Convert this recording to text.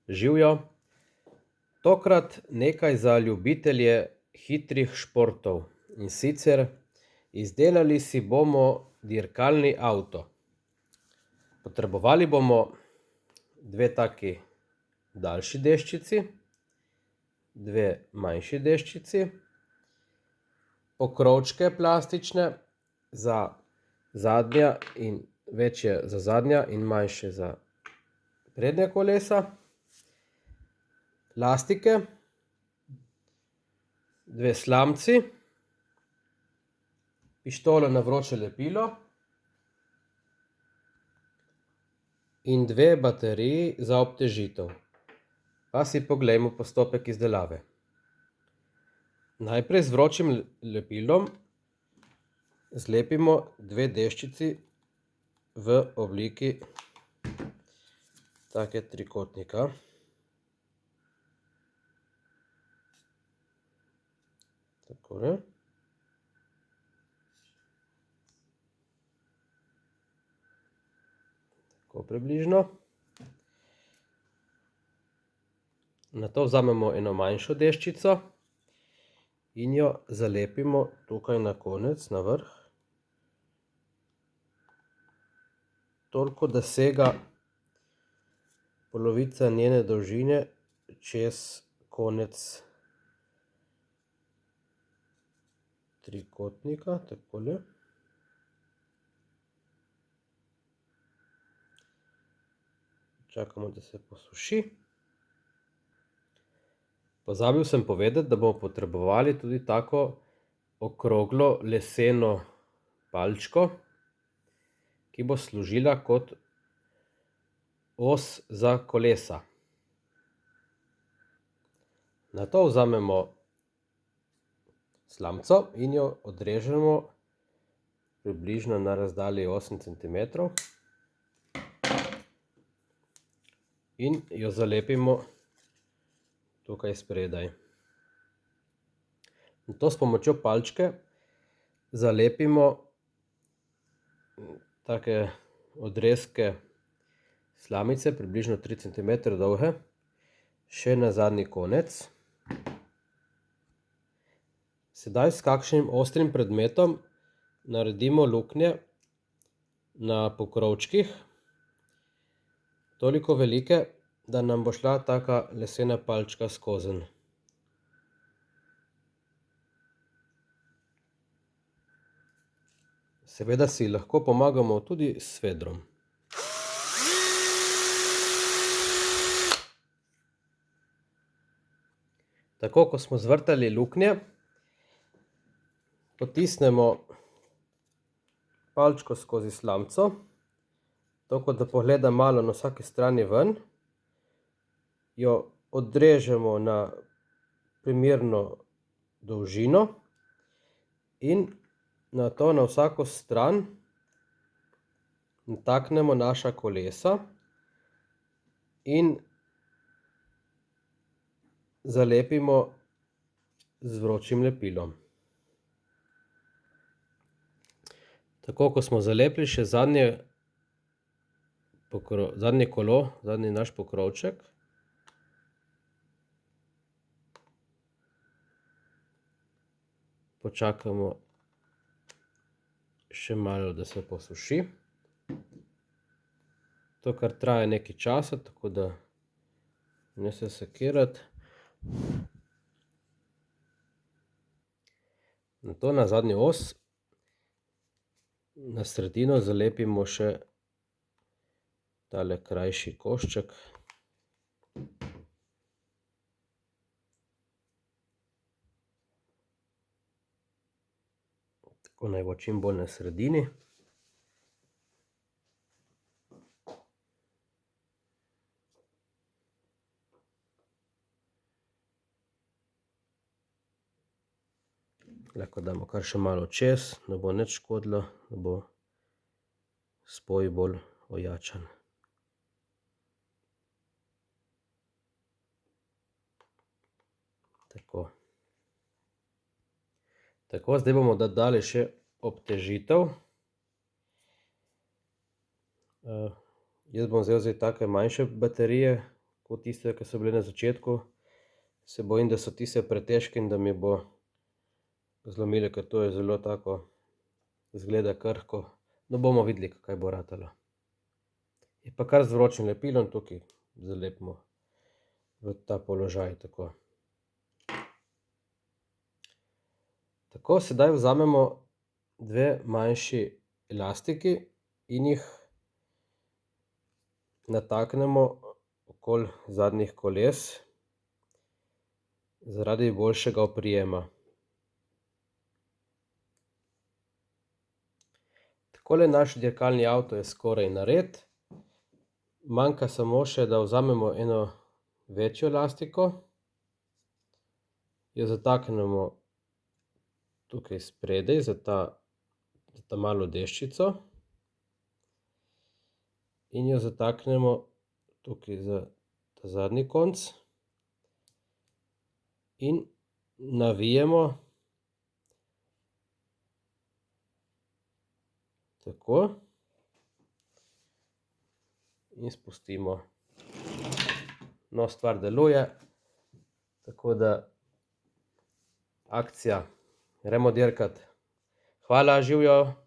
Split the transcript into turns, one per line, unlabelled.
Živjo! Tokrat nekaj za ljubitelje hitrih športov, in sicer izdelali si bomo dirkalni avto. Potrebovali bomo dve taki daljši deščici, dve manjši deščici, pokrovčke plastične za zadnja in večje za zadnja in manjše za prednja kolesa, lastike, dve slamci, pištolo na vroče lepilo in dve bateriji za obtežitev. Pa si poglejmo postopek izdelave. Najprej z vročim lepilom zlepimo dve deščici v obliki take trikotnika. Takole. Tako približno. Nato vzamemo eno manjšo deščico in jo zalepimo tukaj na konec, na vrh. Toliko, da sega polovica njene dolžine čez konec trikotnika, takole. Čakamo, da se posuši. Pozabil sem povedati, da bomo potrebovali tudi tako okroglo leseno palčko, ki bo služila kot os za kolesa. Nato vzamemo slamco in jo odrežemo približno na razdalji 8 centimetrov in jo zalepimo tukaj spredaj. Nato s pomočjo palčke zalepimo take odrezke slamice, približno 3 centimetre dolge, še na zadnji konec. Sedaj s kakšnim ostrim predmetom naredimo luknje na pokrovčkih, toliko velike, da nam bo šla taka lesena palčka skozenj. Seveda si lahko pomagamo tudi s svedrom. Tako, ko smo zvrtali luknje, potisnemo palčko skozi slamco, toliko, da pogleda malo na vsaki strani ven, jo odrežemo na primerno dolžino in nato na vsako stran nataknemo naša kolesa in zalepimo z vročim lepilom. Tako, ko smo zalepili še zadnje kolo, zadnji naš pokrovček, počakamo še malo, da se posuši. To kar traja nekaj časa, tako da ne se sekirati. Nato na zadnjo os na sredino zalepimo še tale krajši košček. Tako naj bo čim bolj na sredini. Lahko damo kar še malo čez, ne bo nič škodilo, da bo spoj bolj ojačan. Tako. Tako, zdaj bomo dodali še obtežitev. Jaz bom vzel zdaj take manjše baterije, kot tiste, ki so bile na začetku. Se bojim, da so tiste pretežke in da mi bo zlomilo, ker to je zelo tako, izgleda krhko. No, bomo videli, kaj bo ratalo. Je pa kar z vročim lepilom tukaj zalepimo v ta položaj, tako. Tako, sedaj vzamemo dve manjši elastiki in jih nataknemo okoli zadnjih koles zaradi boljšega oprijema. Takole naš dirkalni avto je skoraj nared. Manjka samo še, da vzamemo eno večjo elastiko, jo zataknemo tukaj spredaj za ta malo deščico in jo zataknemo tukaj za ta zadnji konec in navijemo tako in spustimo. No, stvar deluje, tako da akcija, gremo dirkat. Hvala, živjo!